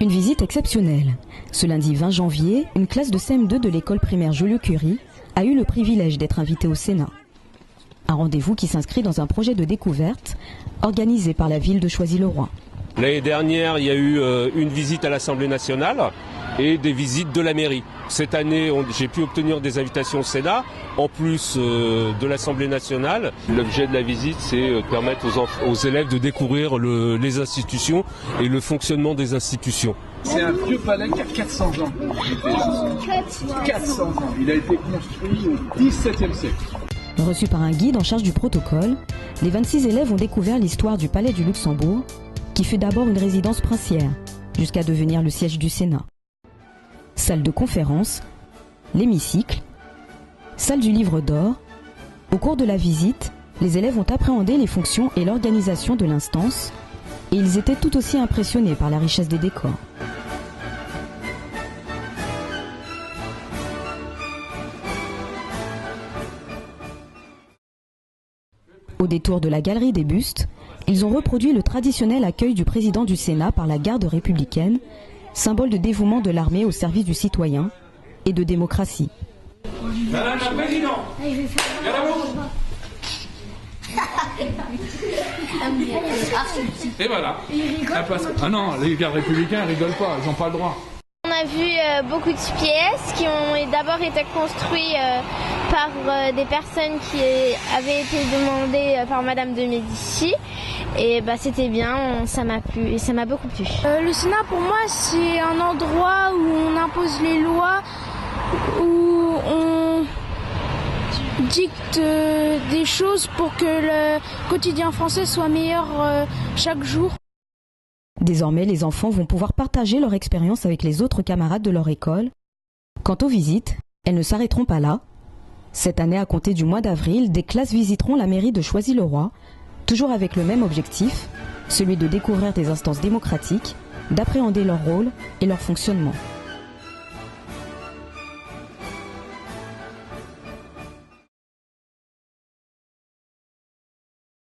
Une visite exceptionnelle. Ce lundi 20 janvier, une classe de CM2 de l'école primaire Joliot-Curie a eu le privilège d'être invitée au Sénat. Un rendez-vous qui s'inscrit dans un projet de découverte organisé par la ville de Choisy-le-Roi. L'année dernière, il y a eu une visite à l'Assemblée nationale et des visites de la mairie. Cette année, j'ai pu obtenir des invitations au Sénat, en plus de l'Assemblée nationale. L'objet de la visite, c'est permettre aux élèves de découvrir les institutions et le fonctionnement des institutions. C'est un vieux palais qui a 400 ans. 400 ans. Il a été construit au XVIIe siècle. Reçus par un guide en charge du protocole, les 26 élèves ont découvert l'histoire du Palais du Luxembourg, qui fut d'abord une résidence princière, jusqu'à devenir le siège du Sénat. Salle de conférence, l'hémicycle, salle du livre d'or. Au cours de la visite, les élèves ont appréhendé les fonctions et l'organisation de l'instance, et ils étaient tout aussi impressionnés par la richesse des décors. Au détour de la galerie des bustes, ils ont reproduit le traditionnel accueil du président du Sénat par la garde républicaine, symbole de dévouement de l'armée au service du citoyen et de démocratie. Madame la Présidente, et voilà. Ah non, les gardes républicains rigolent pas, ils n'ont pas le droit. On a vu beaucoup de pièces qui ont d'abord été construites par des personnes qui avaient été demandées par Madame de Médicis. Et c'était bien, ça m'a plu et ça m'a beaucoup plu. Le Sénat pour moi c'est un endroit où on impose les lois, où on dicte des choses pour que le quotidien français soit meilleur chaque jour. Désormais, les enfants vont pouvoir partager leur expérience avec les autres camarades de leur école. Quant aux visites, elles ne s'arrêteront pas là. Cette année, à compter du mois d'avril, des classes visiteront la mairie de Choisy-le-Roi, toujours avec le même objectif, celui de découvrir des instances démocratiques, d'appréhender leur rôle et leur fonctionnement.